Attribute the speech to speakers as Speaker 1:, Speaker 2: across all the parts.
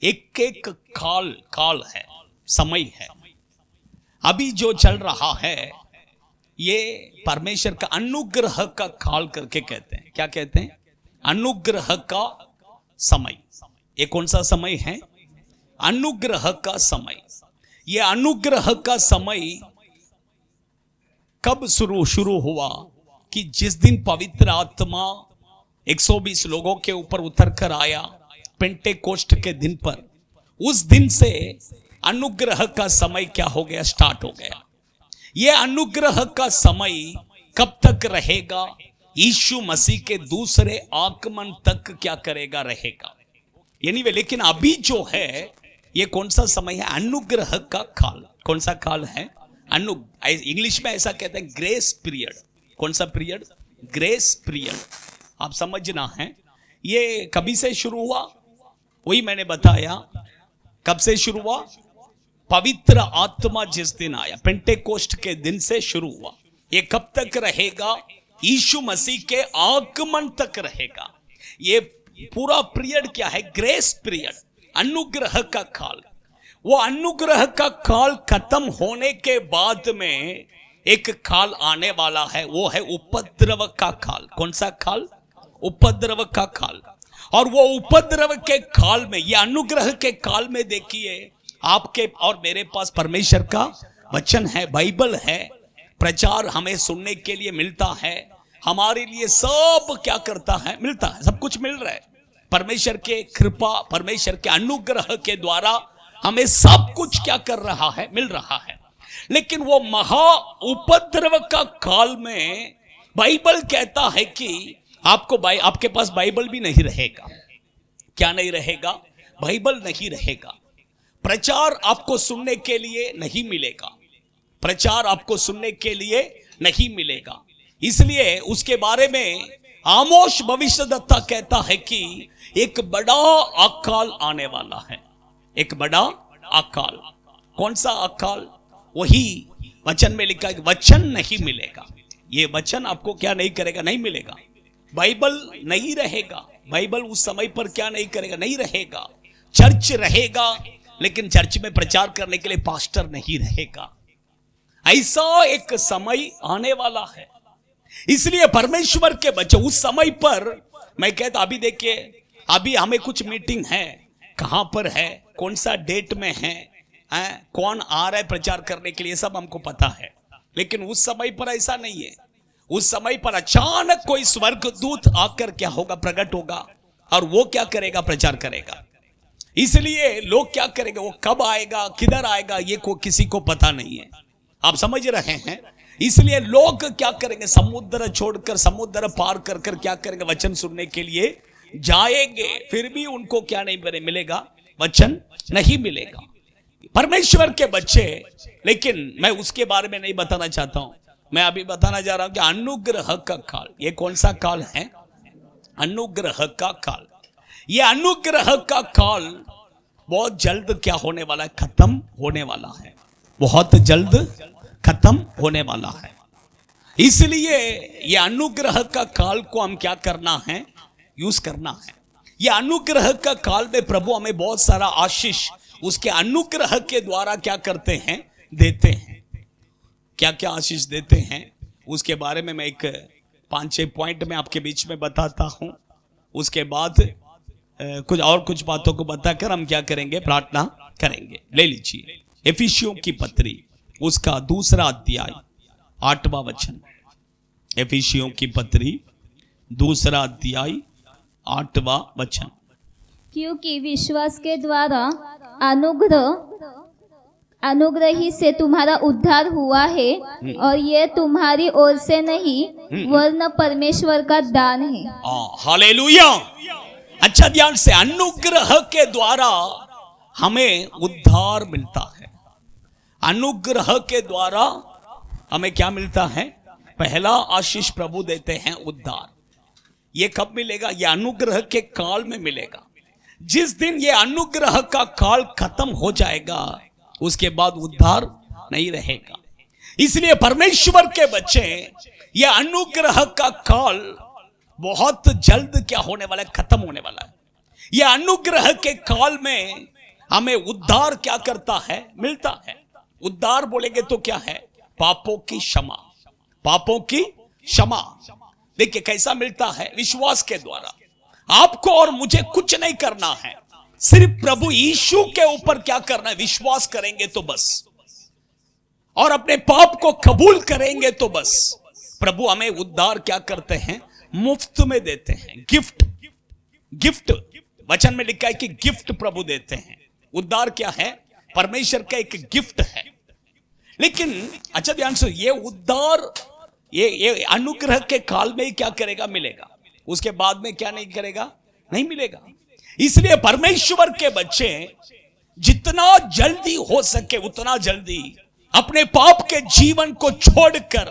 Speaker 1: एक एक काल काल है, समय है। अभी जो चल रहा है ये परमेश्वर का अनुग्रह का काल करके कहते हैं। क्या कहते हैं? अनुग्रह का समय। ये कौन सा समय है? अनुग्रह का समय। ये अनुग्रह का समय कब शुरू हुआ कि जिस दिन पवित्र आत्मा 120 लोगों के ऊपर उतर कर आया पेंटेकोस्ट के दिन पर, उस दिन से अनुग्रह का समय क्या हो गया? स्टार्ट हो गया। यह अनुग्रह का समय कब तक रहेगा? यीशु मसीह के दूसरे आगमन तक क्या करेगा? रहेगा। एनीवे, लेकिन अभी जो है ये कौन सा समय है? अनुग्रह का काल। कौन सा काल है? इंग्लिश में ऐसा कहते हैं ग्रेस पीरियड। कौन सा पीरियड? Grace period. आप समझना है ये कभी से शुरू हुआ? वही मैंने बताया। कब से शुरू हुआ? पवित्र आत्मा जिस दिन आया पेंटेकोस्ट के दिन से शुरू हुआ। ये कब तक रहेगा? यीशु मसीह के आगमन तक रहेगा। ये पूरा पीरियड क्या है? ग्रेस पीरियड, अनुग्रह का काल। वो अनुग्रह का काल खत्म होने के बाद में एक काल आने वाला है, वो है उपद्रव का काल। कौन सा काल? उपद्रव का काल। और वो उपद्रव के काल में, ये अनुग्रह के काल में देखिए, आपके और मेरे पास परमेश्वर का वचन है, बाइबल है, प्रचार हमें सुनने के लिए मिलता है। हमारे लिए सब क्या करता है? मिलता है, सब कुछ मिल रहा है। परमेश्वर के कृपा, परमेश्वर के अनुग्रह के द्वारा हमें सब कुछ क्या कर रहा है? मिल रहा है। लेकिन वो महा उपद्रव का काल में बाइबल कहता है कि आपके पास बाइबल भी नहीं रहेगा। क्या नहीं रहेगा? बाइबल नहीं रहेगा। प्रचार आपको सुनने के लिए नहीं मिलेगा। प्रचार आपको सुनने के लिए नहीं मिलेगा। इसलिए उसके बारे में आमोस भविष्यद्वक्ता कहता है कि एक बड़ा अकाल आने वाला है। एक बड़ा अकाल। कौन सा अकाल? वही वचन में लिखा है, वचन नहीं मिलेगा। ये वचन आपको क्या नहीं करेगा? नहीं मिलेगा। बाइबल नहीं रहेगा। बाइबल उस समय पर क्या नहीं करेगा? नहीं रहेगा। चर्च रहेगा, लेकिन चर्च में प्रचार करने के लिए पास्टर नहीं रहेगा। ऐसा एक समय आने वाला है। इसलिए परमेश्वर के बच्चे उस समय पर, मैं कहता अभी देखिए, अभी हमें कुछ मीटिंग है, कहां पर है, कौन सा डेट में है, कौन आ रहा है प्रचार करने के लिए, सब हमको पता है। लेकिन उस समय पर ऐसा नहीं है। उस समय पर अचानक कोई स्वर्गदूत आकर क्या होगा? प्रकट होगा, और वो क्या करेगा? प्रचार करेगा। इसलिए लोग क्या करेंगे? वो कब आएगा, किधर आएगा, ये किसी को पता नहीं है। आप समझ रहे हैं? इसलिए लोग क्या करेंगे? समुद्र छोड़कर, समुद्र पार कर कर क्या करेंगे? वचन सुनने के लिए जाएंगे। फिर भी उनको क्या नहीं मिलेगा? वचन नहीं मिलेगा। परमेश्वर के बच्चे, लेकिन मैं उसके बारे में नहीं बताना चाहता हूं। मैं अभी बताना जा रहा हूं कि अनुग्रह का काल। ये कौन सा काल है? अनुग्रह का काल। ये अनुग्रह का काल बहुत जल्द क्या होने वाला है? खत्म होने वाला है। बहुत जल्द खत्म होने वाला है। इसलिए ये अनुग्रह का काल को हम क्या करना है? यूज करना है। ये अनुग्रह का काल में प्रभु हमें बहुत सारा आशीष उसके अनुग्रह के द्वारा क्या करते हैं? देते हैं। क्या क्या आशीष देते हैं उसके बारे में मैं एक 5-6 पॉइंट में आपके बीच में बताता हूं। उसके बाद कुछ बातों को बताकर हम क्या करेंगे? प्रार्थना करेंगे। ले लीजिए एफिसियों की पत्री, उसका 2 अध्याय 8वां वचन। एफिसियों की पत्री 2 अध्याय 8वां वचन।
Speaker 2: क्योंकि विश्वास के द्वारा अनुग्रह ही से तुम्हारा उद्धार हुआ है, और ये तुम्हारी ओर से नहीं वरन परमेश्वर का दान है।
Speaker 1: हालेलुया। अच्छा ध्यान से, अनुग्रह के द्वारा हमें उद्धार मिलता है। अनुग्रह के द्वारा हमें क्या मिलता है? पहला आशीष प्रभु देते हैं, उद्धार। ये कब मिलेगा? ये अनुग्रह के काल में मिलेगा। जिस दिन ये अनुग्रह का काल खत्म हो जाएगा, उसके बाद उद्धार नहीं रहेगा। इसलिए परमेश्वर के बच्चे, ये अनुग्रह का काल बहुत जल्द क्या होने वाला है? खत्म होने वाला है। ये अनुग्रह के काल में हमें उद्धार क्या करता है, मिलता है। उद्धार बोलेंगे तो क्या है, पापों की क्षमा, पापों की क्षमा। देखिए कैसा मिलता है, विश्वास के द्वारा। आपको और मुझे कुछ नहीं करना है, सिर्फ प्रभु यीशु के ऊपर क्या करना है, विश्वास करेंगे तो बस, और अपने पाप को कबूल करेंगे तो बस प्रभु हमें उद्धार क्या करते हैं, मुफ्त में देते हैं। गिफ्ट, गिफ्ट वचन में लिखा है कि गिफ्ट प्रभु देते हैं। उद्धार क्या है, परमेश्वर का एक गिफ्ट है। लेकिन अच्छा ध्यान से, ये उद्धार ये अनुग्रह के काल में ही क्या करेगा, मिलेगा, उसके बाद में क्या नहीं करेगा, नहीं मिलेगा। इसलिए परमेश्वर के बच्चे जितना जल्दी हो सके उतना जल्दी अपने पाप के जीवन को छोड़कर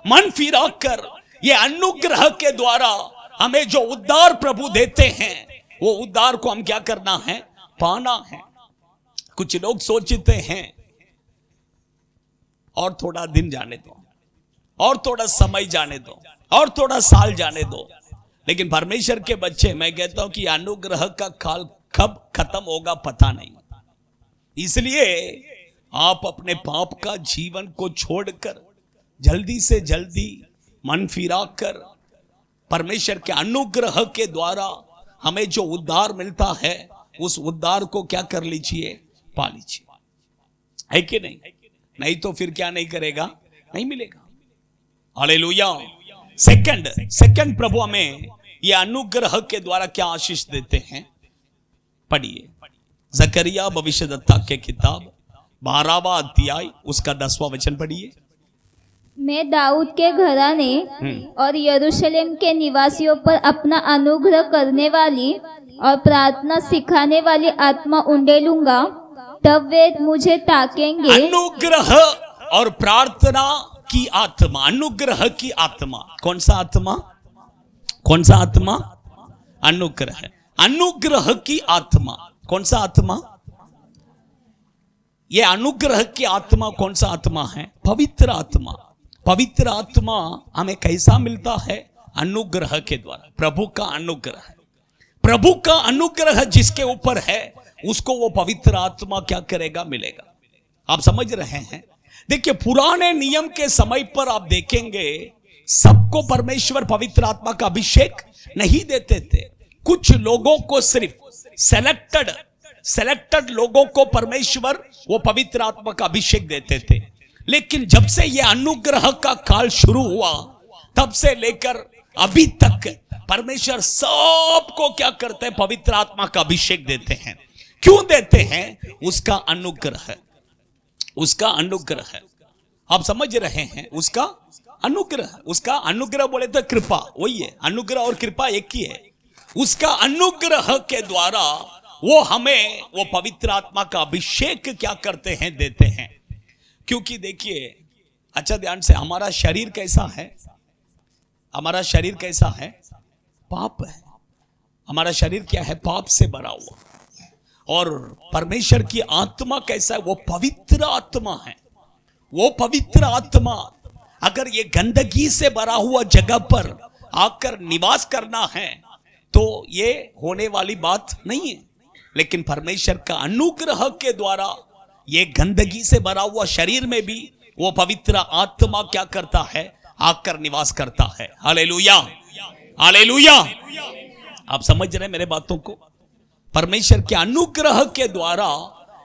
Speaker 1: मन फिराकर ये अनुग्रह के द्वारा हमें जो उद्धार प्रभु देते हैं, वो उद्धार को हम क्या करना है, पाना है। कुछ लोग सोचते हैं और थोड़ा दिन जाने दो, और थोड़ा समय जाने दो, और थोड़ा साल जाने दो। लेकिन परमेश्वर के बच्चे, मैं कहता हूं कि अनुग्रह का काल कब खत्म होगा पता नहीं। इसलिए आप अपने पाप का जीवन को छोड़कर जल्दी से जल्दी मन फिराकर परमेश्वर के अनुग्रह के द्वारा हमें जो उद्धार मिलता है, उस उद्धार को क्या कर लीजिए, पा लीजिए, है कि नहीं? नहीं तो फिर क्या नहीं करेगा, नहीं मिलेगा। हालेलुया। सेकंड प्रभु हमें ये अनुग्रह के द्वारा क्या आशीष देते हैं, पढ़िए जकरिया भविष्यद्वक्ता के किताब 12वां अध्याय उसका 10वां वचन पढ़िए।
Speaker 2: मैं दाऊद के घराने और यरूशलेम के निवासियों पर अपना अनुग्रह करने वाली और प्रार्थना सिखाने वाली आत्मा उंडेलूंगा, तब वे मुझे ताकेंगे।
Speaker 1: अनुग्रह और प्रार्थना की आत्मा, अनुग्रह की आत्मा, कौन सा आत्मा, कौन सा आत्मा, अनुग्रह, अनुग्रह की आत्मा, कौन सा आत्मा, ये अनुग्रह की आत्मा कौन सा आत्मा है, पवित्र आत्मा। पवित्र आत्मा हमें कैसा मिलता है, अनुग्रह के द्वारा, प्रभु का अनुग्रह। प्रभु का अनुग्रह जिसके ऊपर है उसको वो पवित्र आत्मा क्या करेगा, मिलेगा। आप समझ रहे हैं? देखिए पुराने नियम के समय पर आप देखेंगे सबको परमेश्वर पवित्र आत्मा का अभिषेक नहीं देते थे। कुछ लोगों को, सिर्फ सेलेक्टेड लोगों को परमेश्वर वो पवित्र आत्मा का अभिषेक देते थे। लेकिन जब से ये अनुग्रह का काल शुरू हुआ, तब से लेकर अभी तक परमेश्वर सबको क्या करते हैं, पवित्र आत्मा का अभिषेक देते हैं। क्यों देते हैं? उसका अनुग्रह है, उसका अनुग्रह है। आप समझ रहे हैं? उसका अनुग्रह, उसका अनुग्रह बोले तो कृपा, वही है, अनुग्रह और कृपा एक ही है। उसका अनुग्रह के द्वारा वो हमें वो पवित्र आत्मा का अभिषेक क्या करते हैं, देते हैं। क्योंकि देखिए अच्छा ध्यान से, हमारा शरीर कैसा है, हमारा शरीर कैसा है, पाप है। हमारा शरीर क्या है, पाप से भरा हुआ। और परमेश्वर की आत्मा कैसा है, वो पवित्र आत्मा है। वो पवित्र आत्मा अगर ये गंदगी से भरा हुआ जगह पर आकर निवास करना है तो ये होने वाली बात नहीं है। लेकिन परमेश्वर का अनुग्रह के द्वारा ये गंदगी से भरा हुआ शरीर में भी वो पवित्र आत्मा क्या करता है, आकर निवास करता है। Hallelujah, hallelujah. आप समझ रहे हैं मेरे बातों को? परमेश्वर के अनुग्रह के द्वारा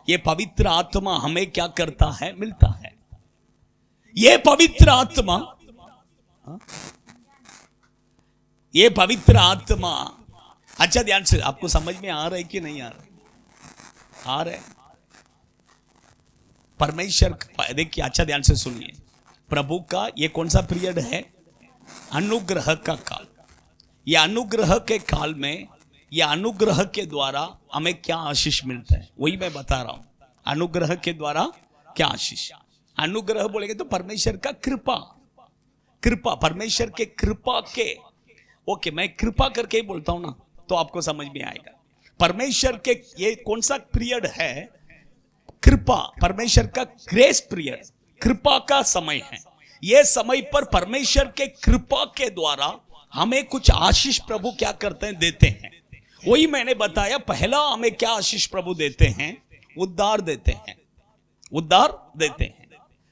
Speaker 1: ये पवित्र आत्मा हमें क्या करता है, मिलता है। ये पवित्र आत्मा, ये पवित्र आत्मा, अच्छा ध्यान से, आपको समझ में आ रहा है कि नहीं आ रहा? आ रहा है। परमेश्वर, देखिए अच्छा ध्यान से सुनिए, प्रभु का ये कौन सा पीरियड है, अनुग्रह का काल। ये अनुग्रह के काल में, ये अनुग्रह के द्वारा हमें क्या आशीष मिलता है, वही मैं बता रहा हूं। अनुग्रह के द्वारा क्या आशीष, अनुग्रह बोलेंगे तो परमेश्वर का कृपा, कृपा, परमेश्वर के कृपा के, ओके मैं कृपा करके ही बोलता हूं ना तो आपको समझ में आएगा। परमेश्वर के ये कौन सा पीरियड है, कृपा, परमेश्वर का ग्रेस पीरियड, कृपा का समय है। ये समय पर परमेश्वर के कृपा के द्वारा हमें कुछ आशीष प्रभु क्या करते हैं, देते हैं। वही मैंने बताया, पहला हमें क्या आशीष प्रभु देते हैं, उद्धार देते हैं, उद्धार देते हैं।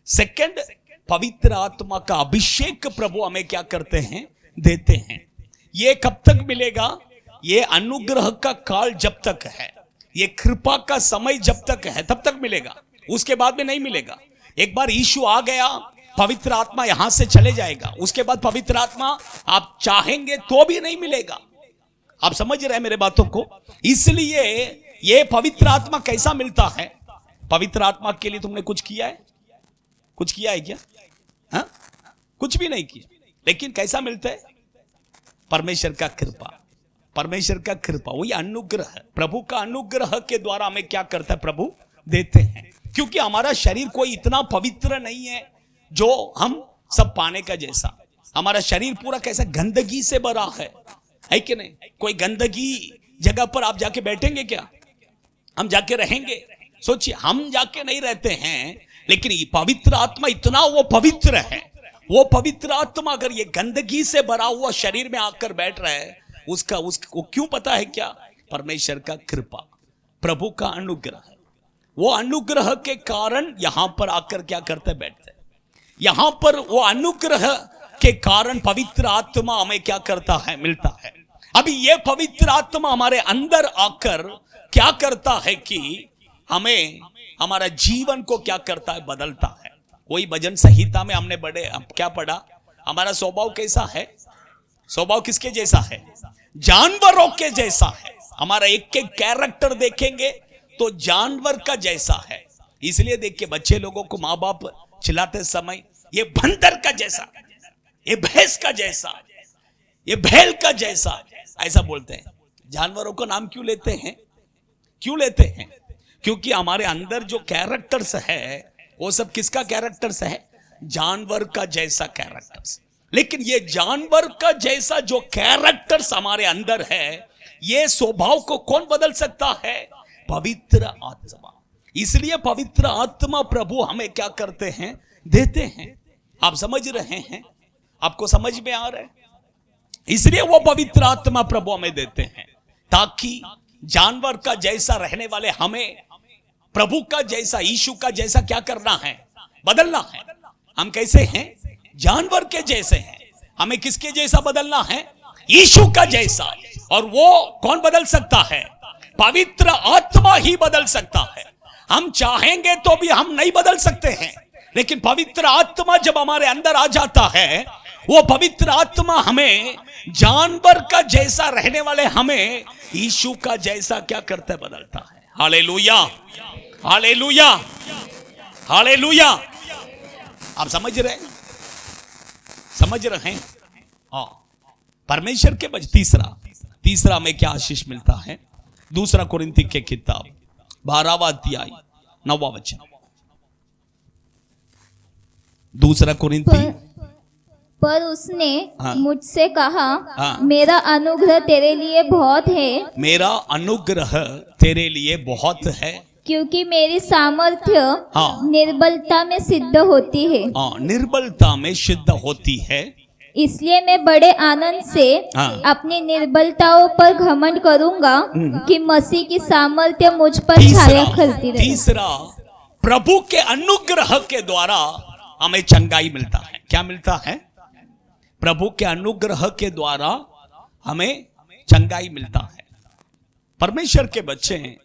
Speaker 1: सेकंड, पवित्र आत्मा का अभिषेक प्रभु हमें क्या करते हैं, देते हैं। ये कब तक मिलेगा? ये अनुग्रह का काल जब तक है, ये कृपा का समय जब तक है तब तक मिलेगा, उसके बाद में नहीं मिलेगा। एक बार यीशु आ गया, पवित्र आत्मा यहां से चले जाएगा, उसके बाद पवित्र आत्मा आप चाहेंगे तो भी नहीं मिलेगा। आप समझ रहे हैं मेरे बातों को? इसलिए ये पवित्र आत्मा कैसा मिलता है? पवित्र आत्मा के लिए तुमने कुछ किया है? कुछ किया है क्या? हा? कुछ भी नहीं किया, लेकिन कैसा मिलता है? परमेश्वर का कृपा, परमेश्वर का कृपा, वही अनुग्रह, प्रभु का अनुग्रह के द्वारा हमें क्या करता है? प्रभु देते हैं। क्योंकि हमारा शरीर कोई इतना पवित्र नहीं है जो हम सब पाने का जैसा। हमारा शरीर पूरा कैसा गंदगी से भरा है कि नहीं? कोई गंदगी जगह पर आप जाके बैठेंगे क्या? हम जाके रहेंगे? सोचिए, हम जाके नहीं रहते हैं, लेकिन ये पवित्र आत्मा इतना वो पवित्र है, वो पवित्र आत्मा अगर ये गंदगी से भरा हुआ शरीर में आकर बैठ रहा है, उसको क्यों पता है क्या? परमेश्वर का कृपा, प्रभु का अनुग्रह, वो अनुग्रह के कारण यहां पर आकर क्या करते, बैठते। यहां पर वो अनुग्रह के कारण पवित्र आत्मा हमें क्या करता है, मिलता है। अभी ये पवित्र आत्मा हमारे अंदर आकर क्या करता है कि हमें, हमारा जीवन को क्या करता है, बदलता है। वही भजन संहिता में हमने क्या पढ़ा? हमारा स्वभाव कैसा है? स्वभाव किसके जैसा है? जानवरों के जैसा है। हमारा एक एक कैरेक्टर देखेंगे तो जानवर का जैसा है। इसलिए देखिए, बच्चे लोगों को माँ बाप चिल्लाते समय ये बंदर का जैसा, ये भैंस का जैसा, ये बैल का जैसा, ऐसा बोलते हैं। जानवरों को नाम क्यों लेते हैं? क्यों लेते हैं? क्योंकि हमारे अंदर जो कैरेक्टर्स है वो सब किसका कैरेक्टर्स है? जानवर का जैसा कैरेक्टर्स। लेकिन ये जानवर का जैसा जो कैरेक्टर्स हमारे अंदर है, ये स्वभाव को कौन बदल सकता है? पवित्र आत्मा। इसलिए पवित्र आत्मा प्रभु हमें क्या करते हैं, देते हैं। आप समझ रहे हैं? आपको समझ में आ रहा है? इसलिए वो पवित्र आत्मा प्रभु हमें देते हैं ताकि जानवर का जैसा रहने वाले हमें प्रभु का जैसा, यीशु का जैसा क्या करना है, बदलना है। हम कैसे हैं? जानवर के जैसे हैं। हमें किसके जैसा बदलना है? यीशु का जैसा। और वो कौन बदल सकता है? पवित्र आत्मा ही बदल सकता है। हम चाहेंगे तो भी हम नहीं बदल सकते हैं, लेकिन पवित्र आत्मा जब हमारे अंदर आ जाता है, वो पवित्र आत्मा हमें जानवर का जैसा रहने वाले हमें यीशु का जैसा क्या करता है, बदलता है। Hallelujah, hallelujah, hallelujah. आप समझ रहे हैं? समझ रहे हैं? हाँ। परमेश्वर के तीसरा में क्या आशीष मिलता है? दूसरा कुरिन्ती के किताब 12वां अध्याय 9वां वचन। दूसरा कुरिन्ती।
Speaker 2: पर उसने
Speaker 1: हाँ।
Speaker 2: मुझसे कहा,
Speaker 1: हाँ।
Speaker 2: मेरा अनुग्रह तेरे लिए बहुत है,
Speaker 1: मेरा अनुग्रह तेरे लिए बहुत है,
Speaker 2: क्योंकि मेरी सामर्थ्य
Speaker 1: हाँ।
Speaker 2: निर्बलता में सिद्ध होती है।
Speaker 1: हाँ, निर्बलता में सिद्ध होती है।
Speaker 2: इसलिए मैं बड़े आनंद से
Speaker 1: हाँ।
Speaker 2: अपनी निर्बलताओं पर घमंड करूंगा कि मसीह की सामर्थ्य मुझ पर छाया करती रहे।
Speaker 1: तीसरा, प्रभु के अनुग्रह के द्वारा हमें चंगाई मिलता है। क्या मिलता है? प्रभु के अनुग्रह के द्वारा हमें चंगाई मिलता है। परमेश्वर के बच्चे हैं,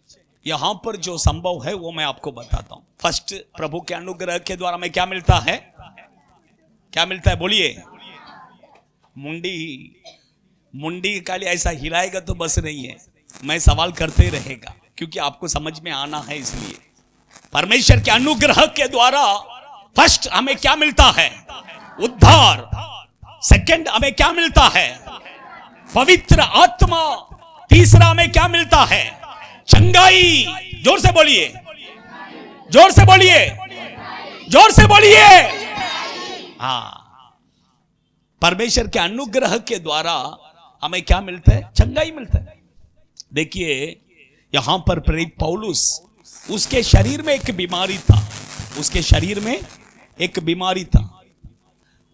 Speaker 1: यहां पर जो संभव है वो मैं आपको बताता हूं। फर्स्ट, प्रभु के अनुग्रह के द्वारा हमें क्या मिलता है? क्या मिलता है? बोलिए। मुंडी खाली ऐसा हिलाएगा तो बस नहीं है, मैं सवाल करते रहेगा, क्योंकि आपको समझ में आना है। इसलिए परमेश्वर के अनुग्रह के द्वारा फर्स्ट हमें क्या मिलता है? उद्धार। सेकंड, हमें क्या मिलता है? पवित्र आत्मा। तीसरा, हमें क्या मिलता है? चंगाई। जोर से बोलिए, जोर से बोलिए, जोर से बोलिए। हाँ, परमेश्वर के अनुग्रह के द्वारा हमें क्या मिलता है? चंगाई मिलता है। देखिए, यहां पर प्रेरित पौलुस, उसके शरीर में एक बीमारी था, उसके शरीर में एक बीमारी था।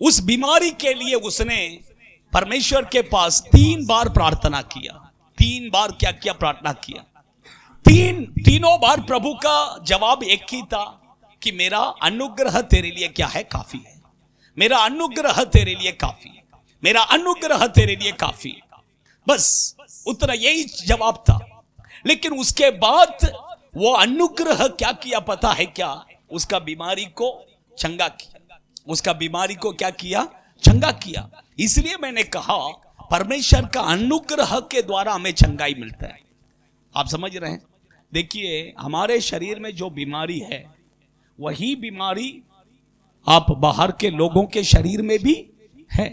Speaker 1: उस बीमारी के लिए उसने परमेश्वर के पास 3 बार प्रार्थना किया। 3 बार क्या किया? प्रार्थना किया। तीनों बार प्रभु का जवाब एक ही था कि मेरा अनुग्रह तेरे लिए क्या है, काफी है। मेरा अनुग्रह तेरे लिए काफी है, मेरा अनुग्रह तेरे लिए काफी है। बस उतना यही जवाब था। लेकिन उसके बाद वो अनुग्रह क्या किया पता है क्या? उसका बीमारी को चंगा किया। उसका बीमारी को क्या किया? चंगा किया। इसलिए मैंने कहा परमेश्वर का अनुग्रह के द्वारा हमें चंगाई मिलता है। आप समझ रहे हैं? देखिए, हमारे शरीर में जो बीमारी है वही बीमारी आप बाहर के लोगों के शरीर में भी है।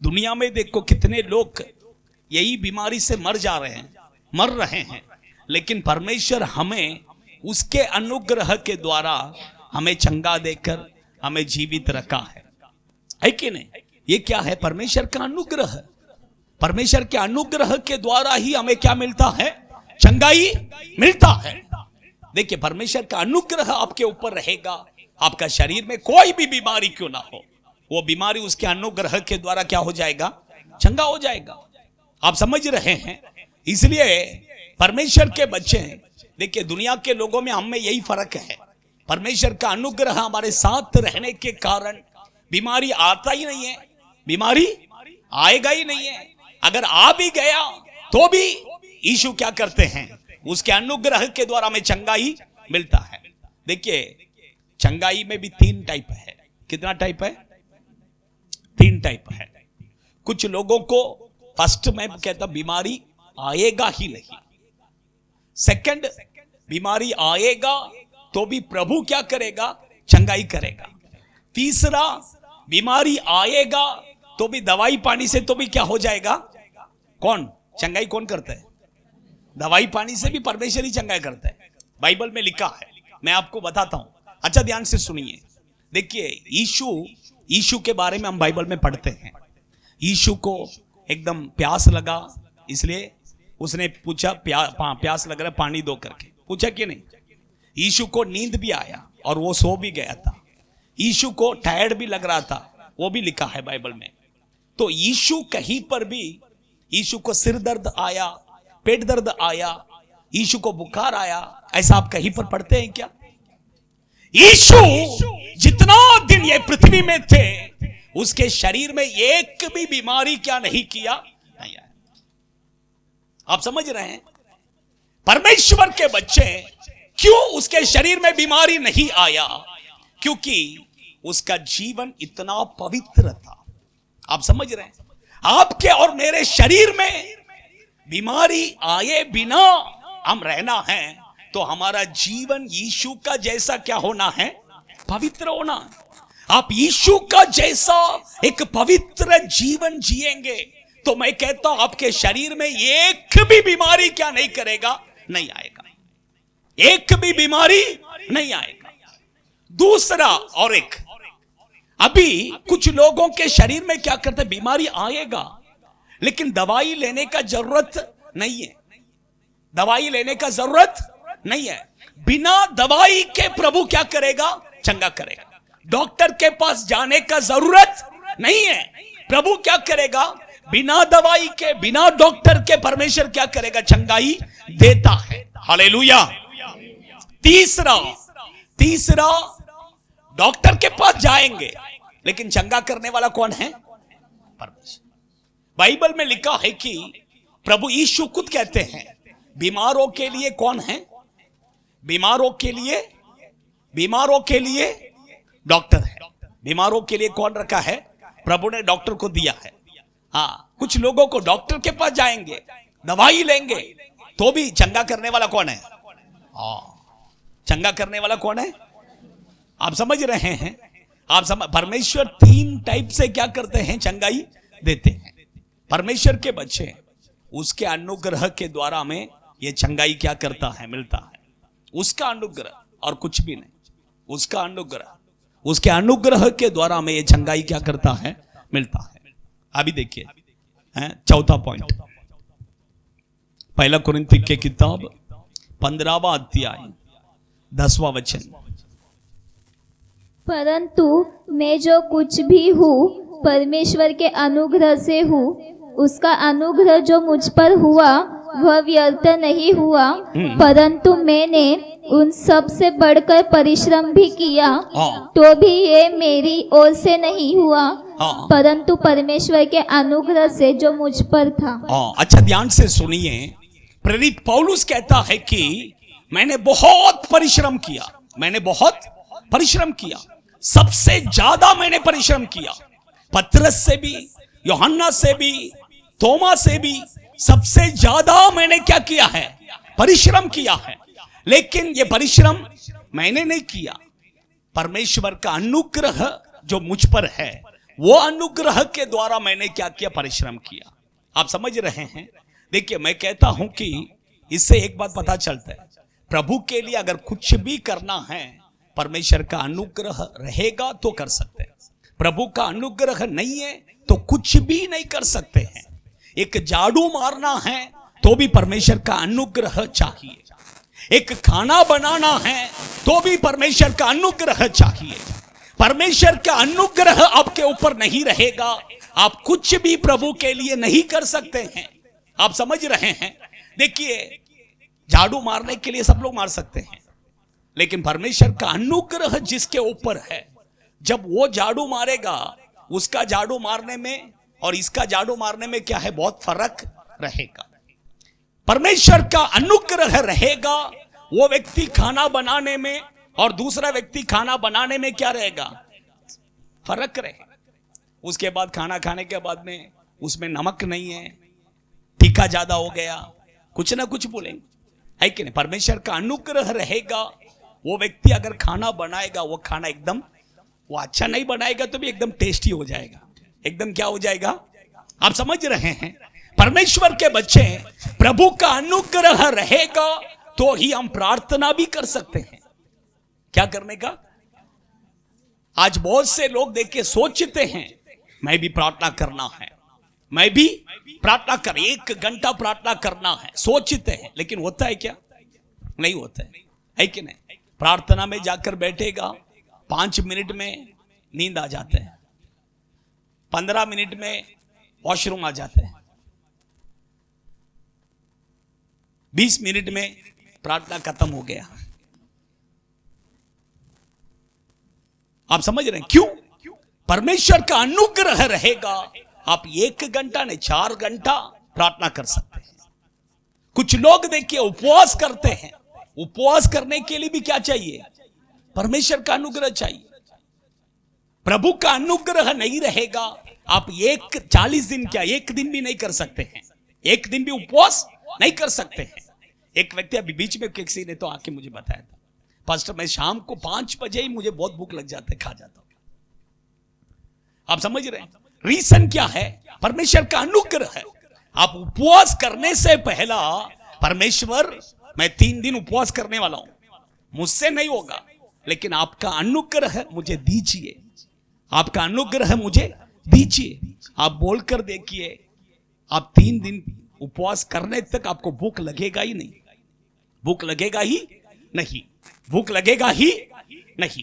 Speaker 1: दुनिया में देखो कितने लोग यही बीमारी से मर रहे हैं, लेकिन परमेश्वर हमें उसके अनुग्रह के द्वारा हमें चंगा देकर हमें जीवित रखा है कि नहीं? ये क्या है? परमेश्वर का अनुग्रह। परमेश्वर के अनुग्रह के द्वारा ही हमें क्या मिलता है? चंगाई मिलता है। देखिए, परमेश्वर का अनुग्रह आपके ऊपर रहेगा, आपका शरीर में कोई भी बीमारी क्यों ना हो, वो बीमारी उसके अनुग्रह के द्वारा क्या हो जाएगा? चंगा हो जाएगा। आप समझ रहे हैं? इसलिए परमेश्वर के बच्चे हैं। देखिए, दुनिया के लोगों में हम में यही फर्क है। परमेश्वर का अनुग्रह हमारे साथ रहने के कारण बीमारी आता ही नहीं है, बीमारी आएगा ही नहीं है। अगर आ भी गया तो भी यीशु क्या करते हैं? उसके अनुग्रह के द्वारा हमें चंगाई मिलता है। देखिए, चंगाई में भी 3 टाइप है। कितना टाइप है? 3 टाइप है। कुछ लोगों को फर्स्ट में कहता बीमारी आएगा ही नहीं। सेकंड, बीमारी आएगा तो भी प्रभु क्या करेगा? चंगाई करेगा। तीसरा, बीमारी आएगा तो भी दवाई पानी से तो भी क्या हो जाएगा? कौन चंगाई कौन करता है? दवाई पानी से भी परमेश्वर ही चंगाई करता है। बाइबल में लिखा है, मैं आपको बताता हूं। अच्छा, ध्यान से सुनिए। देखिए, यीशु के बारे में हम बाइबल में पढ़ते हैं। यीशु को एकदम प्यास लगा, इसलिए उसने पूछा प्यास लग रहा है, पानी दो करके पूछा कि नहीं? यीशु को नींद भी आया और वो सो भी गया था। यीशु को टायर्ड भी लग रहा था, वो भी लिखा है बाइबल में। तो यीशु कहीं पर भी, यीशु को सिर दर्द आया, पेट दर्द आया, यीशु को बुखार आया, ऐसा आप कहीं पर पढ़ते हैं क्या? यीशु जितना दिन ये पृथ्वी में थे, उसके शरीर में एक भी बीमारी क्या नहीं किया? नहीं आया। आप समझ रहे हैं? परमेश्वर के बच्चे क्यों उसके शरीर में बीमारी नहीं आया? क्योंकि उसका जीवन इतना पवित्र था। आप समझ रहे हैं? आपके और मेरे शरीर में बीमारी आए बिना हम रहना है तो हमारा जीवन यीशु का जैसा क्या होना है? पवित्र होना। आप यीशु का जैसा एक पवित्र जीवन जिएंगे तो मैं कहता हूं आपके शरीर में एक भी बीमारी क्या नहीं करेगा? नहीं आएगा। एक भी बीमारी नहीं आएगा। दूसरा, और एक, अभी कुछ लोगों के शरीर में क्या करते? बीमारी आएगा लेकिन दवाई लेने का जरूरत नहीं है। दवाई लेने का जरूरत नहीं है। बिना दवाई के प्रभु क्या करेगा? चंगा करेगा। डॉक्टर के पास जाने का जरूरत नहीं है। प्रभु क्या करेगा? बिना दवाई के, बिना डॉक्टर के परमेश्वर क्या करेगा? चंगाई देता है। हालेलुया। तीसरा, डॉक्टर के पास जाएंगे लेकिन चंगा करने वाला कौन है? परमेश्वर। बाइबल में लिखा है कि प्रभु यीशु खुद कहते हैं बीमारों के लिए कौन है? बीमारों के लिए डॉक्टर है। बीमारों के लिए कौन रखा है? प्रभु ने डॉक्टर को दिया है। हाँ, कुछ लोगों को डॉक्टर के पास जाएंगे, दवाई लेंगे तो भी चंगा करने वाला कौन है? चंगा करने वाला कौन है? आप समझ रहे हैं? परमेश्वर 3 टाइप से क्या करते हैं? चंगाई देते हैं। परमेश्वर के बच्चे उसके अनुग्रह के द्वारा में ये चंगाई क्या करता है? मिलता है। उसका अनुग्रह और कुछ भी नहीं। उसका अनुग्रह, उसके अनुग्रह के द्वारा में ये चंगाई क्या करता है? मिलता है। अभी देखिए, चौथा पॉइंट, 1 कुरिन्थी की किताब 15वां अध्याय 10वां वचन।
Speaker 2: परंतु मैं जो कुछ भी हूँ परमेश्वर के अनुग्रह से हूँ। उसका अनुग्रह जो मुझ पर हुआ वह व्यर्थ नहीं हुआ, परंतु मैंने उन सब से बढ़कर परिश्रम भी किया,
Speaker 1: हाँ।
Speaker 2: तो भी ये मेरी ओर से नहीं हुआ,
Speaker 1: हाँ।
Speaker 2: परंतु परमेश्वर के अनुग्रह से जो मुझ पर था।
Speaker 1: हाँ, अच्छा ध्यान से सुनिए। प्रेरित पौलुस कहता है कि मैंने बहुत परिश्रम किया, मैंने बहुत परिश्रम किया, सबसे ज्यादा मैंने परिश्रम किया। पतरस से भी, यूहन्ना से भी, तोमा से भी सबसे ज्यादा मैंने क्या किया है? परिश्रम किया है। लेकिन ये परिश्रम मैंने नहीं किया, परमेश्वर का अनुग्रह जो मुझ पर है, वो अनुग्रह के द्वारा मैंने क्या किया? परिश्रम किया। आप समझ रहे हैं? देखिए, मैं कहता हूं कि इससे एक बात पता चलता है, प्रभु के लिए अगर कुछ भी करना है, परमेश्वर का अनुग्रह रहेगा तो कर सकते हैं। प्रभु का अनुग्रह नहीं है तो कुछ भी नहीं कर सकते हैं। एक झाड़ू मारना है तो भी परमेश्वर का अनुग्रह चाहिए। एक खाना बनाना है तो भी परमेश्वर का अनुग्रह चाहिए। परमेश्वर का अनुग्रह आपके ऊपर नहीं रहेगा, आप कुछ भी प्रभु के लिए नहीं कर सकते हैं। आप समझ रहे हैं? देखिए, झाड़ू मारने के लिए सब लोग मार सकते हैं, लेकिन परमेश्वर का अनुग्रह जिसके ऊपर है, जब वो झाड़ू मारेगा, उसका झाड़ू मारने में और इसका झाड़ू मारने में क्या है? बहुत फर्क रहेगा। परमेश्वर का अनुग्रह रहेगा, वो व्यक्ति खाना बनाने में और दूसरा व्यक्ति खाना बनाने में क्या रहेगा? फर्क रहेगा। उसके बाद खाना खाने के बाद में उसमें नमक नहीं है, तीखा ज्यादा हो गया, कुछ ना कुछ बोलेंगे, है कि नहीं? परमेश्वर का अनुग्रह रहेगा, वो व्यक्ति अगर खाना बनाएगा, वो खाना एकदम, वो अच्छा नहीं बनाएगा तो भी एकदम टेस्टी हो जाएगा, एकदम क्या हो जाएगा? आप समझ रहे हैं? परमेश्वर के बच्चे, प्रभु का अनुग्रह रहेगा तो ही हम प्रार्थना भी कर सकते हैं। क्या करने का? आज बहुत से लोग देखिए सोचते हैं मैं भी प्रार्थना करना है, मैं भी प्रार्थना कर, 1 घंटा प्रार्थना करना है, सोचते हैं, लेकिन होता है क्या? नहीं होता है कि नहीं? प्रार्थना में जाकर बैठेगा, 5 मिनट में नींद आ जाते हैं, 15 मिनट में वॉशरूम आ जाते हैं, 20 मिनट में प्रार्थना खत्म हो गया। आप समझ रहे हैं? क्यों? परमेश्वर का अनुग्रह रहेगा, आप 1 घंटा नहीं 4 घंटा प्रार्थना कर सकते हैं। कुछ लोग देखिए उपवास करते हैं, उपवास करने के लिए भी क्या चाहिए? परमेश्वर का अनुग्रह चाहिए। प्रभु का अनुग्रह नहीं रहेगा, आप 40 दिन क्या 1 दिन भी नहीं कर सकते हैं, 1 दिन भी उपवास नहीं कर सकते हैं। एक व्यक्ति अभी बीच में किसी ने तो आके मुझे बताया था, पास्टर मैं शाम को 5 बजे ही मुझे बहुत भूख लग जाता है, खा जाता हूं। आप समझ रहे हैं? रीजन क्या है? परमेश्वर का अनुग्रह है। आप उपवास करने से पहला परमेश्वर, मैं 3 दिन उपवास करने वाला हूं, मुझसे नहीं होगा, लेकिन आपका अनुग्रह मुझे दीजिए, आपका अनुग्रह मुझे दीजिए। आप बोलकर देखिए, आप 3 दिन उपवास करने तक आपको भूख लगेगा ही नहीं, भूख लगेगा ही नहीं, भूख लगेगा ही नहीं।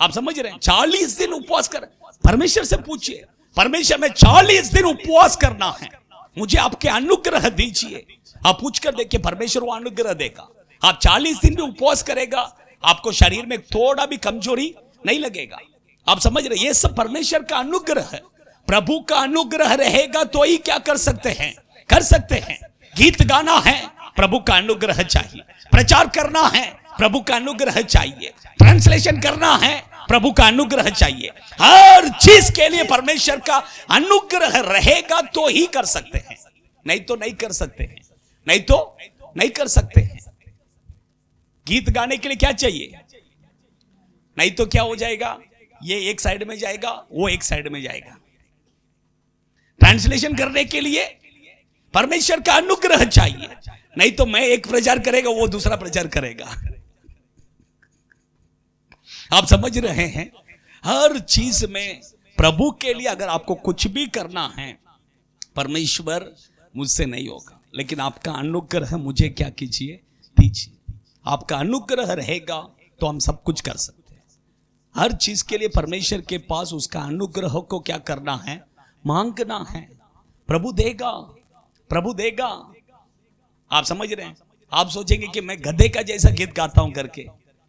Speaker 1: आप समझ रहे हैं? 40 दिन उपवास कर, परमेश्वर से पूछिए, परमेश्वर में 40 दिन उपवास करना है, मुझे आपके अनुग्रह दीजिए। आप पूछकर देखिए, परमेश्वर वो अनुग्रह देगा। आप 40 दिन भी उपवास करेगा, आपको शरीर में थोड़ा भी कमजोरी नहीं लगेगा। आप समझ रहे? ये सब परमेश्वर का अनुग्रह है। प्रभु का अनुग्रह रहेगा तो ही क्या कर सकते हैं? कर सकते हैं। गीत गाना है, प्रभु का अनुग्रह चाहिए। प्रचार करना है, प्रभु का अनुग्रह चाहिए। ट्रांसलेशन करना है, प्रभु का अनुग्रह चाहिए। हर चीज के लिए परमेश्वर का अनुग्रह रहेगा तो ही कर सकते हैं, नहीं तो नहीं कर सकते हैं, नहीं तो नहीं कर सकते हैं। गीत गाने के लिए क्या चाहिए? नहीं तो क्या हो जाएगा? ये एक साइड में जाएगा, वो एक साइड में जाएगा। ट्रांसलेशन करने के लिए परमेश्वर का अनुग्रह चाहिए, नहीं तो मैं एक प्रचार करेगा, वो दूसरा प्रचार करेगा। आप समझ रहे हैं? हर चीज में प्रभु के लिए अगर आपको कुछ भी करना है, परमेश्वर मुझसे नहीं होगा, लेकिन आपका अनुग्रह मुझे क्या कीजिए? दीजिए। आपका अनुग्रह रहेगा तो हम सब कुछ कर सकते हैं। हर चीज के लिए परमेश्वर के पास उसका अनुग्रह को क्या करना है? मांगना है। प्रभु देगा, प्रभु देगा। आप समझ रहे हैं? आप सोचेंगे कि मैं गधे का जैसा गीत गाता हूं करके,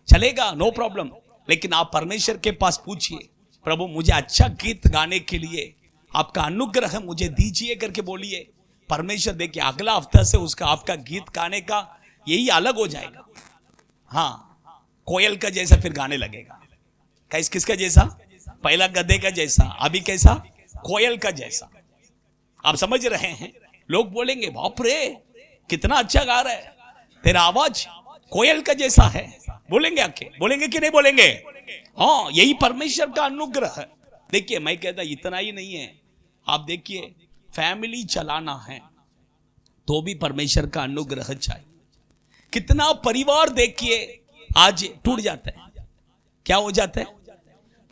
Speaker 1: चलेगा, नो प्रॉब्लम। लेकिन आप परमेश्वर के पास पूछिए, प्रभु मुझे अच्छा गीत गाने के लिए आपका अनुग्रह मुझे दीजिए करके बोलिए। परमेश्वर देखिए अगला हफ्ता से उसका आपका गीत गाने का यही अलग हो जाएगा। हाँ, कोयल का जैसा फिर गाने लगेगा। किसका जैसा? पहला गधे का जैसा, अभी कैसा? कोयल का जैसा। आप समझ रहे हैं? लोग बोलेंगे बाप रे कितना अच्छा गा रहा है, तेरा आवाज कोयल का जैसा है। बोलेंगे आके, बोलेंगे कि नहीं बोलेंगे? हाँ, यही परमेश्वर का अनुग्रह है। देखिए मैं कहता इतना ही नहीं है, आप देखिए फैमिली चलाना है तो भी परमेश्वर का अनुग्रह चाहिए। कितना परिवार देखिए आज टूट जाता है, क्या हो जाता है?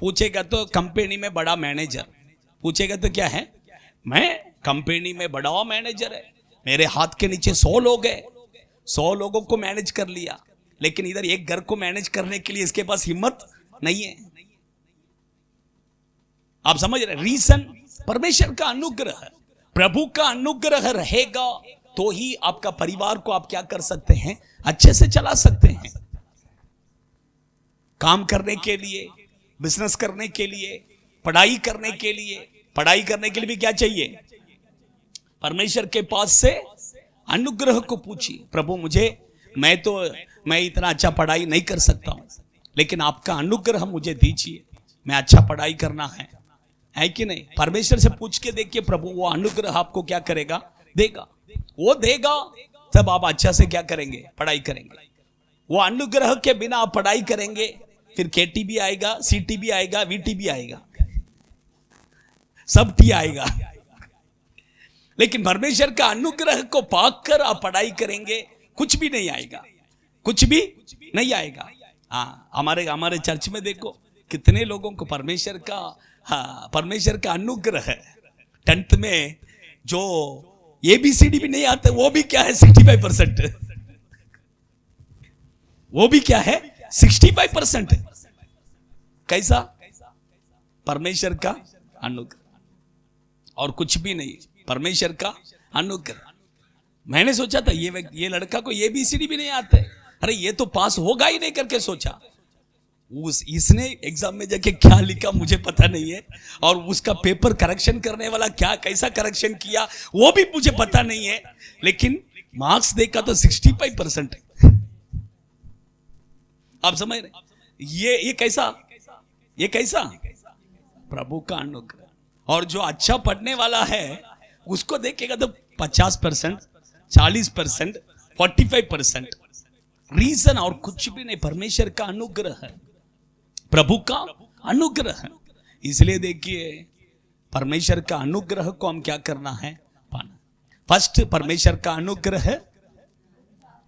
Speaker 1: पूछेगा तो कंपनी में बड़ा मैनेजर, पूछेगा तो क्या है? मैं कंपनी में बड़ा मैनेजर है, मेरे हाथ के नीचे 100 लोग हैं, 100 लोगों को मैनेज कर लिया, लेकिन इधर एक घर को मैनेज करने के लिए इसके पास हिम्मत नहीं है। आप समझ रहे? रीजन परमेश्वर का अनुग्रह, प्रभु का अनुग्रह रहेगा तो ही आपका परिवार को आप क्या कर सकते हैं? अच्छे से चला सकते हैं। काम करने के लिए, बिजनेस करने के लिए, पढ़ाई करने के लिए भी क्या चाहिए? परमेश्वर के पास से अनुग्रह को पूछिए, प्रभु मैं इतना अच्छा पढ़ाई नहीं कर सकता हूं, लेकिन आपका अनुग्रह मुझे दीजिए, मैं अच्छा पढ़ाई करना है कि नहीं? परमेश्वर से पूछ के देखिए, प्रभु वो अनुग्रह आपको क्या करेगा? देगा। वो देगा तब आप अच्छा से क्या करेंगे? पढ़ाई करेंगे। वो अनुग्रह के बिना आप पढ़ाई करेंगे, फिर केटी भी आएगा, सीटी भी आएगा, वीटी भी आएगा, सब टी आएगा। लेकिन परमेश्वर का अनुग्रह को पाकर आप पढ़ाई करेंगे, कुछ भी नहीं आएगा, कुछ भी नहीं आएगा। हाँ, हमारे चर्च में देखो कितने लोगों को परमेश्वर का अनुग्रह है। 10th में जो ABCD भी नहीं आते वो भी क्या है? 65%। वो भी क्या है? 65%। कैसा? परमेश्वर का अनुग्रह और कुछ भी नहीं, परमेश्वर का अनुग्रह। मैंने सोचा था ये लड़का को ABCD भी नहीं आता है, अरे ये तो पास होगा ही नहीं करके सोचा। इसने एग्जाम में जाके क्या लिखा मुझे पता नहीं है, और उसका पेपर करेक्शन करने वाला कैसा करेक्शन किया वो भी मुझे पता नहीं है, लेकिन मार्क्स देखा तो 65% है। आप समझ रहे? ये कैसा? प्रभु का अनुग्रह। और जो अच्छा पढ़ने वाला है उसको देखेगा तो 50%, 40%, 45%। रीजन और कुछ भी नहीं, परमेश्वर का अनुग्रह है, प्रभु का अनुग्रह है। इसलिए देखिए परमेश्वर का अनुग्रह को हम क्या करना है? पाना। फर्स्ट, परमेश्वर का अनुग्रह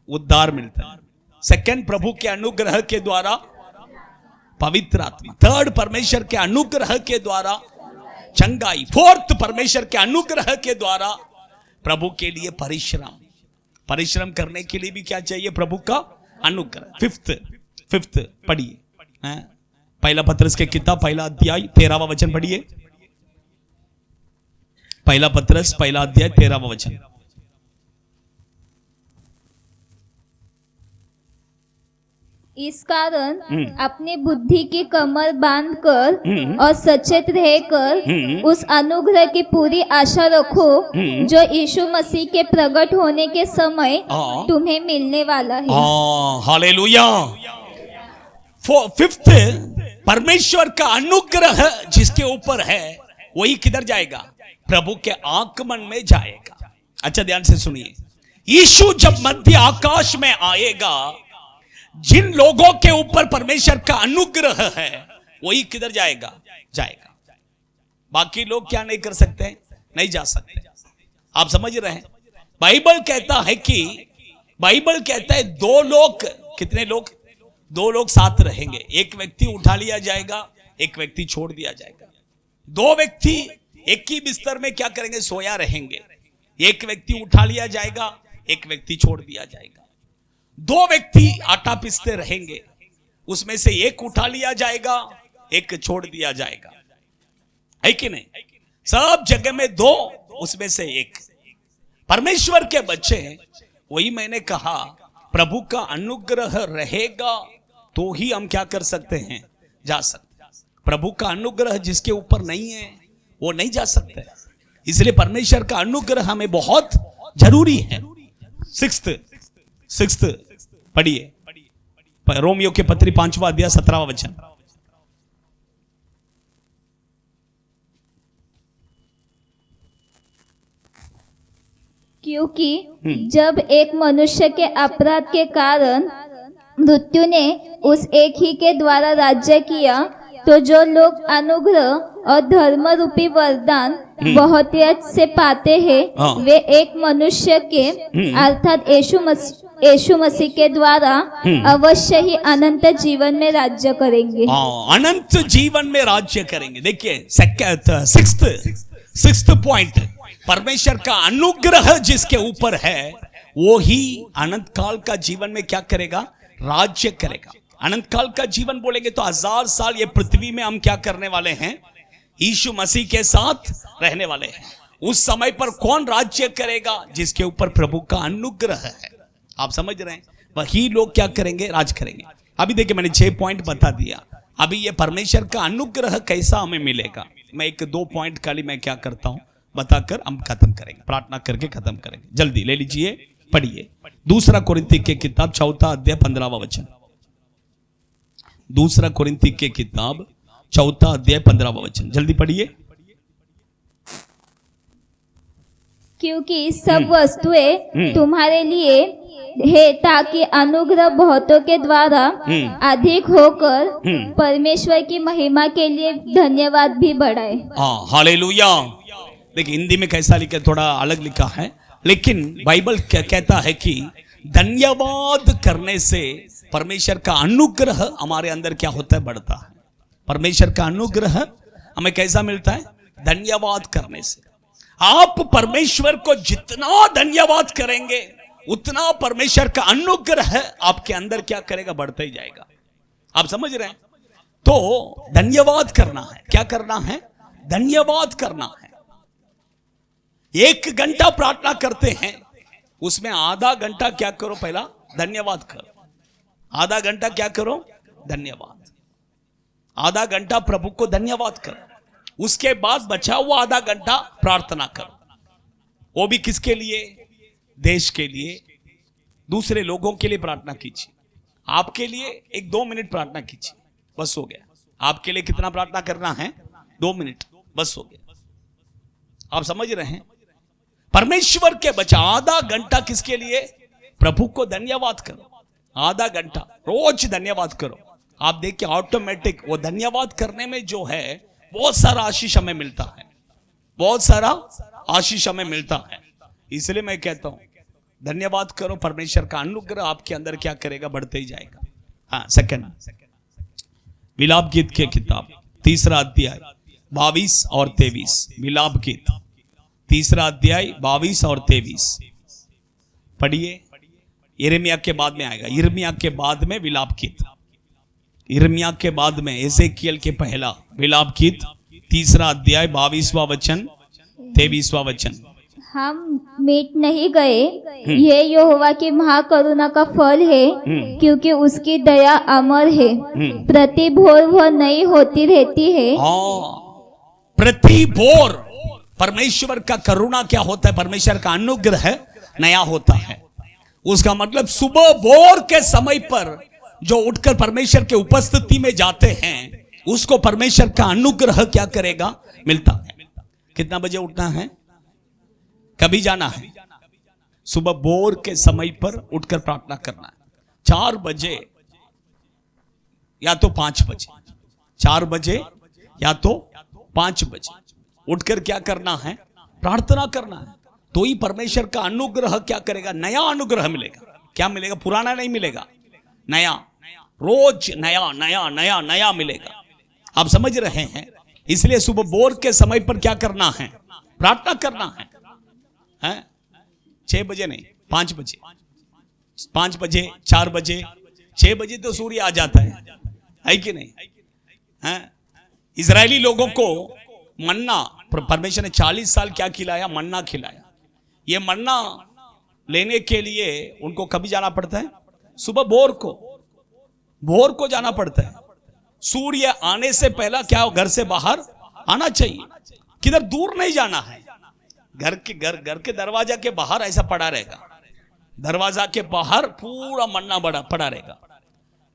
Speaker 1: उद्धार मिलता है। सेकंड, प्रभु के अनुग्रह के द्वारा पवित्र आत्मा। थर्ड, परमेश्वर के अनुग्रह के द्वारा चंगाई। फोर्थ, परमेश्वर के अनुग्रह के द्वारा प्रभु के लिए परिश्रम करने के लिए भी क्या चाहिए? प्रभु का अनुग्रह। फिफ्थ पढ़िए, पहला पत्रस के किताब 1 अध्याय 13वां वचन पढ़िए। पहला पत्रस 1 अध्याय 13वां वचन।
Speaker 2: इस कारण अपनी बुद्धि की कमर बांधकर और सचेत रहकर उस अनुग्रह की पूरी आशा रखो जो यीशु मसीह के प्रकट होने के समय तुम्हें मिलने वाला है।
Speaker 1: हालेलुया। फिफ्थ, परमेश्वर का अनुग्रह जिसके ऊपर है वही किधर जाएगा? प्रभु के आगमन में जाएगा। अच्छा ध्यान से सुनिए, यीशु जब मध्य आकाश में आएगा, जिन लोगों के ऊपर परमेश्वर का अनुग्रह है वही किधर जाएगा? बाकी लोग क्या नहीं कर सकते? नहीं जा सकते। आप समझ रहे हैं? बाइबल कहता है 2 लोग, कितने लोग? 2 लोग साथ रहेंगे, एक व्यक्ति उठा लिया जाएगा, एक व्यक्ति छोड़ दिया जाएगा। 2 व्यक्ति एक ही बिस्तर में क्या करेंगे? सोया रहेंगे। एक व्यक्ति उठा लिया जाएगा, एक व्यक्ति छोड़ दिया जाएगा। 2 व्यक्ति आटा पीसते रहेंगे, उसमें से एक उठा लिया जाएगा, एक छोड़ दिया जाएगा, है कि नहीं? सब जगह में 2, उसमें से एक। परमेश्वर के बच्चे वही मैंने कहा, प्रभु का अनुग्रह रहेगा तो ही हम क्या कर सकते हैं, जा सकते। प्रभु का अनुग्रह जिसके ऊपर नहीं है वो नहीं जा सकते। इसलिए परमेश्वर का अनुग्रह हमें बहुत जरूरी है। सिक्स्थ पढ़िए, रोमियो के पत्री 5वां अध्याय 17वां वचन।
Speaker 2: क्योंकि जब एक मनुष्य के अपराध के कारण मृत्यु ने उस एक ही के द्वारा राज्य किया, तो जो लोग अनुग्रह और धर्म रूपी वरदान बहुतायत से पाते हैं, वे एक मनुष्य के अर्थात यीशु मसीह के द्वारा अवश्य ही अनंत जीवन में राज्य करेंगे।
Speaker 1: अनंत जीवन में राज्य करेंगे। देखिए सिक्स्थ पॉइंट, परमेश्वर का अनुग्रह जिसके ऊपर है वो ही अनंत काल का जीवन में क्या करेगा, राज्य करेगा। अनंत काल का जीवन बोलेंगे तो 1000 साल ये पृथ्वी में हम क्या करने वाले हैं, यीशु मसीह के साथ रहने वाले हैं। उस समय पर कौन राज्य करेगा, जिसके ऊपर प्रभु का अनुग्रह है। आप समझ रहे हैं, वही लोग क्या करेंगे, राज करेंगे। अभी देखिए मैंने 6 पॉइंट बता दिया। अभी ये परमेश्वर का अनुग्रह कैसा हमें मिलेगा, मैं 1-2 पॉइंट खाली मैं क्या करता हूं बताकर हम खत्म करेंगे, प्रार्थना करके खत्म करेंगे। जल्दी ले लीजिए, पढ़िए 2 कोरिन्थी के किताब 4 अध्याय 15वां वचन। 2 कोरिन्थी के किताब 4 अध्याय 15वां वचन, जल्दी पढ़िए।
Speaker 2: क्योंकि सब वस्तुएं तुम्हारे लिए है, ताकि अनुग्रह बहुतों के द्वारा अधिक होकर परमेश्वर की महिमा के लिए धन्यवाद भी बढ़ाए।
Speaker 1: हालेलुया। देखिए हिंदी में कैसा लिखा, थोड़ा अलग लिखा है, लेकिन बाइबल क्या कहता है कि धन्यवाद करने से परमेश्वर का अनुग्रह हमारे अंदर क्या होता है, बढ़ता है। परमेश्वर का अनुग्रह हमें कैसा मिलता है, धन्यवाद करने से। आप परमेश्वर को जितना धन्यवाद करेंगे उतना परमेश्वर का अनुग्रह आपके अंदर क्या करेगा, बढ़ता ही जाएगा। आप समझ रहे हैं? तो धन्यवाद करना है, क्या करना है, धन्यवाद करना है। 1 घंटा प्रार्थना करते हैं, उसमें आधा घंटा क्या करो, पहला धन्यवाद करो। आधा घंटा क्या करो, धन्यवाद। आधा घंटा प्रभु को धन्यवाद करो, उसके बाद बचा हुआ आधा घंटा प्रार्थना करो। वो भी किसके लिए, देश के लिए, दूसरे लोगों के लिए प्रार्थना कीजिए। आपके लिए 1-2 मिनट प्रार्थना कीजिए, बस हो गया। आपके लिए कितना प्रार्थना करना है, 2 मिनट, बस हो गया। आप समझ रहे हैं? परमेश्वर के बचा आधा घंटा किसके लिए, प्रभु को धन्यवाद करो। आधा घंटा रोज धन्यवाद करो, आप देखिए ऑटोमेटिक वो धन्यवाद करने में जो है बहुत सारा आशीष हमें मिलता है, बहुत सारा आशीष हमें मिलता है। इसलिए मैं कहता हूं धन्यवाद करो, परमेश्वर का अनुग्रह आपके अंदर क्या करेगा, बढ़ते ही जाएगा। हाँ, सेकंड, विलाप गीत के किताब 3 अध्याय 22 और 23। विलाप गीत 3 अध्याय 22 और 23 पढ़िए। यिर्मयाह के बाद में आएगा, यिर्मयाह के बाद में विलाप गीत, यिर्मयाह के बाद में एजेकियल के पहला विलाप गीत 3 अध्याय 22वां वचन 23वां वचन।
Speaker 2: हम मिट नहीं गए, ये यहोवा की महाकरुणा का फल है, क्योंकि उसकी दया अमर है, प्रति भोर वह नई होती रहती है।
Speaker 1: प्रति भोर परमेश्वर का करुणा क्या होता है, परमेश्वर का अनुग्रह नया होता है। उसका मतलब सुबह भोर के समय पर जो उठकर परमेश्वर के उपस्थिति में जाते हैं उसको परमेश्वर का अनुग्रह क्या करेगा, मिलता है। कितना बजे उठना है, कभी जाना है, सुबह भोर के समय पर उठकर प्रार्थना करना है। 4 बजे या तो 5 बजे, 4 बजे या तो 5 बजे उठकर क्या करना है, प्रार्थना करना है। तो ही परमेश्वर का अनुग्रह क्या करेगा, नया अनुग्रह मिलेगा। क्या मिलेगा, पुराना नहीं मिलेगा, नया, रोज नया नया नया नया मिलेगा। आप समझ रहे हैं? इसलिए सुबह भोर के समय पर क्या करना है, प्रार्थना करना है। 6 बजे नहीं, 5 बजे, 5 बजे, 4 बजे, 6 बजे तो सूर्य आ जाता है कि नहीं? इजरायली लोगों को मन्ना परमेश्वर ने 40 साल क्या खिलाया, मन्ना खिलाया। ये मन्ना लेने के लिए उनको कभी जाना पड़ता है? सुबह भोर को जाना पड़ता है। सूर्य आने से पहला क्या घर से बाहर आना चाहिए, किधर दूर नहीं जाना है। घर के दरवाजा के बाहर ऐसा पड़ा रहेगा, दरवाजा के बाहर पूरा मन्ना पड़ा रहेगा।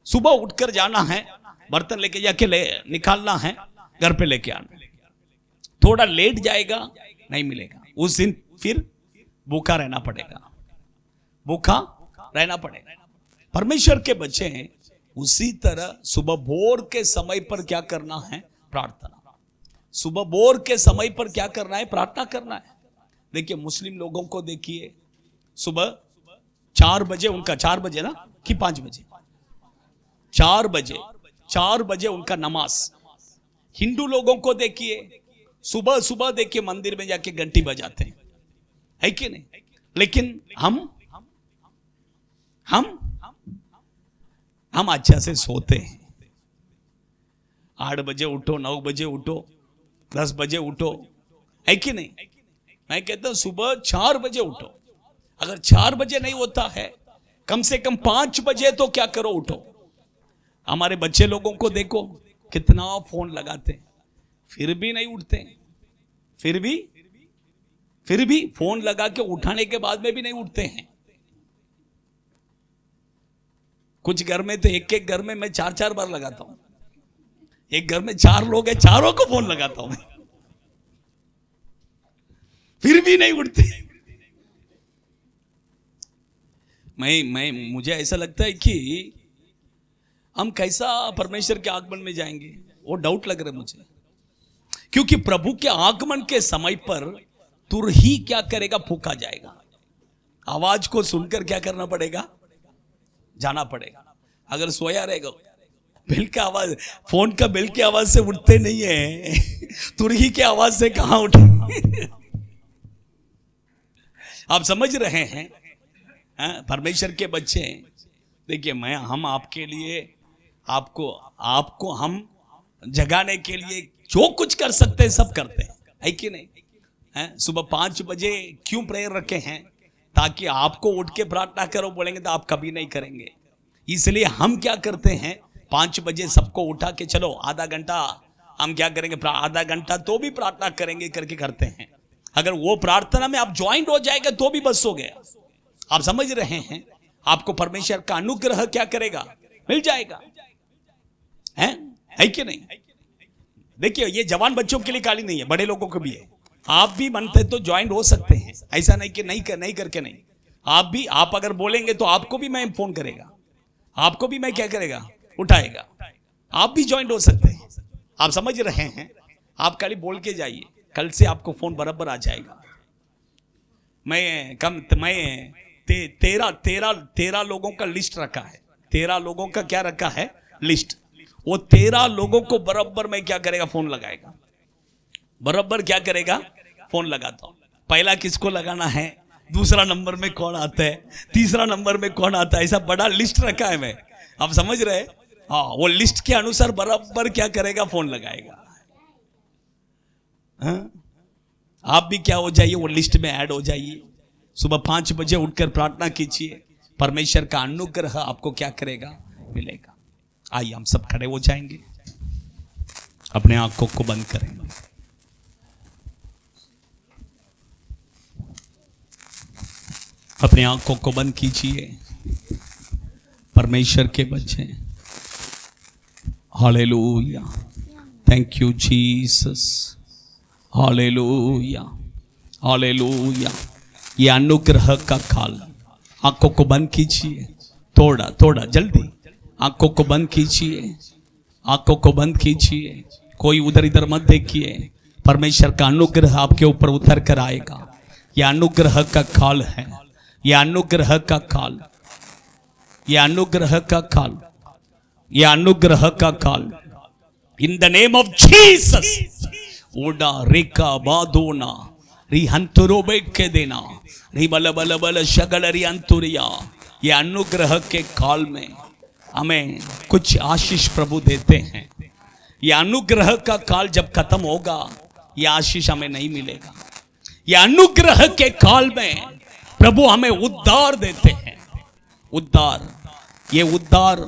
Speaker 1: सुबह उठकर जाना है, बर्तन लेके जाके निकालना है, घर पे लेके आना। थोड़ा लेट जाएगा नहीं मिलेगा, उस दिन फिर भूखा रहना पड़ेगा। परमेश्वर के बच्चे हैं, उसी तरह सुबह भोर के समय पर क्या करना है? प्रार्थना। सुबह भोर के समय पर क्या करना है? प्रार्थना करना है। देखिए मुस्लिम लोगों को देखिए, सुबह 4 बजे उनका 4 बजे ना कि 5 बजे 4 बजे उनका नमाज। हिंदू लोगों को देखिए सुबह देखिए मंदिर में जाके घंटी बजाते हैं, है कि नहीं? लेकिन हम अच्छा से सोते हैं। 8 बजे उठो, 9 बजे उठो, 10 बजे उठो, है कि नहीं? मैं कहता हूं सुबह 4 बजे उठो। अगर 4 बजे नहीं होता है, कम से कम 5 बजे तो क्या करो, उठो। हमारे बच्चे लोगों को देखो कितना फोन लगाते हैं, फिर भी नहीं उठते। फिर भी फोन लगा के उठाने के बाद में भी नहीं उठते हैं। कुछ घर में तो एक घर में मैं 4 बार लगाता हूं। एक घर में 4 लोग हैं, चारों को फोन लगाता हूं मैं, फिर भी नहीं उठते। मुझे ऐसा लगता है कि हम कैसा परमेश्वर के आगमन में जाएंगे, वो डाउट लग रहा है मुझे। क्योंकि प्रभु के आगमन के समय पर तुर ही क्या करेगा? फूका जाएगा। आवाज को सुनकर क्या करना पड़ेगा? जाना पड़ेगा। अगर सोया रहेगा, बिल का आवाज, फोन का बिल की आवाज से उठते नहीं है, तुरही की आवाज से कहां उठे? आप समझ रहे हैं? परमेश्वर के बच्चे देखिए, हम आपके लिए आपको हम जगाने के लिए जो कुछ कर सकते हैं सब करते हैं, है कि नहीं? सुबह 5 बजे क्यों प्रेयर रखे हैं? ताकि आपको उठ के प्रार्थना करो बोलेंगे तो आप कभी नहीं करेंगे। इसलिए हम क्या करते हैं, 5 बजे सबको उठा के चलो आधा घंटा हम क्या करेंगे, आधा घंटा तो भी प्रार्थना करेंगे करके करते हैं। अगर वो प्रार्थना में आप ज्वाइंट हो जाएगा तो भी बस हो गया। आप समझ रहे हैं? आपको परमेश्वर का अनुग्रह क्या करेगा? मिल जाएगा, है कि नहीं? देखिए ये जवान बच्चों के लिए खाली नहीं है, बड़े लोगों को भी है। आप भी बनते तो ज्वाइंट हो सकते हैं, ऐसा नहीं कि नहीं करके नहीं। आप अगर बोलेंगे तो आपको भी मैं फोन करेगा, आपको भी मैं क्या करेगा? उठाएगा। आप भी ज्वाइंट हो सकते हैं। आप समझ रहे हैं? आप खाली बोल के जाइए, कल से आपको फोन बराबर आ जाएगा। मैं 13 लोगों का लिस्ट रखा है। 13 लोगों का क्या रखा है? लिस्ट। वो 13 लोगों को बराबर मैं क्या करेगा? फोन लगाएगा। बराबर क्या करेगा? फोन लगाता हूं। पहला किसको लगाना है, दूसरा नंबर में कौन आता है, तीसरा नंबर में कौन आता है, ऐसा बड़ा लिस्ट रखा है मैं। आप समझ रहे? हाँ, वो लिस्ट के अनुसार बराबर क्या करेगा? फोन लगाएगा। आप भी क्या हो जाइए, वो लिस्ट में ऐड हो जाइए। सुबह 5 बजे उठकर प्रार्थना कीजिए, परमेश्वर का अनुग्रह आपको क्या करेगा? मिलेगा। आइए हम सब खड़े हो जाएंगे, अपने आंखों को बंद करेंगे। अपने आंखों को बंद कीजिए। परमेश्वर के बच्चे, hallelujah, thank you Jesus, hallelujah, hallelujah. ये अनुग्रह का काल, आंखों को बंद कीजिए, थोड़ा जल्दी आंखों को बंद कीजिए, आंखों को बंद कीजिए। कोई उधर इधर मत देखिए। परमेश्वर का अनुग्रह आपके ऊपर उतर कर आएगा। यह अनुग्रह का काल है, यह अनुग्रह का काल, यह अनुग्रह का काल, यह अनुग्रह का काल। In the name of Jesus, ओडा रेका बादोना री हंतुरो बैठ के देना री बल बल बल शगल री अंतुरिया। ये अनुग्रह के काल में हमें कुछ आशीष प्रभु देते हैं। ये अनुग्रह का काल जब खत्म होगा, ये आशीष हमें नहीं मिलेगा। ये अनुग्रह के काल में प्रभु हमें उद्धार देते हैं। उद्धार, ये उद्धार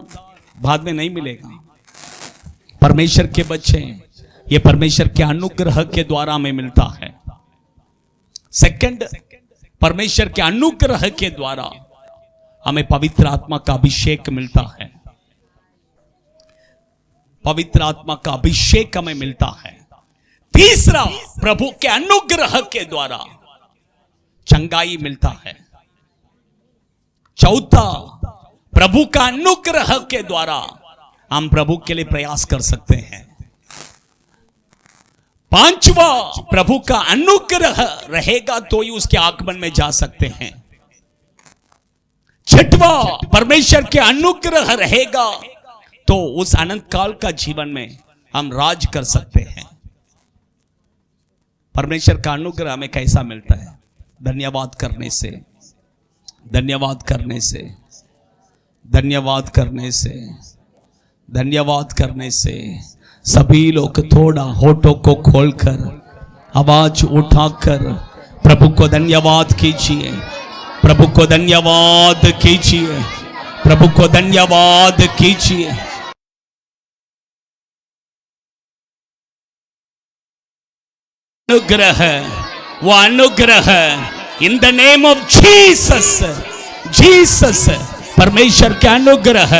Speaker 1: बाद में नहीं मिलेगा। परमेश्वर के बच्चे, ये परमेश्वर के अनुग्रह के द्वारा हमें मिलता है। सेकंड, परमेश्वर के अनुग्रह के द्वारा हमें पवित्र आत्मा का अभिषेक मिलता है। पवित्र आत्मा का अभिषेक हमें मिलता है। तीसरा, प्रभु के अनुग्रह के द्वारा चंगाई मिलता है। चौथा, प्रभु का अनुग्रह के द्वारा हम प्रभु के लिए प्रयास कर सकते हैं। पांचवा, प्रभु का अनुग्रह रहेगा तो ही उसके आगमन में जा सकते हैं। छठवा, परमेश्वर के अनुग्रह रहेगा तो उस अनंत काल का जीवन में हम राज कर सकते हैं। परमेश्वर का अनुग्रह हमें कैसा मिलता है? धन्यवाद करने से, धन्यवाद करने से, धन्यवाद करने से, धन्यवाद करने से। सभी लोग थोड़ा होठों को खोलकर आवाज उठाकर प्रभु को धन्यवाद कीजिए, प्रभु को धन्यवाद कीजिए, प्रभु को धन्यवाद कीजिए। अनुग्रह, वो अनुग्रह इन the name of Jesus, Jesus, परमेश्वर के अनुग्रह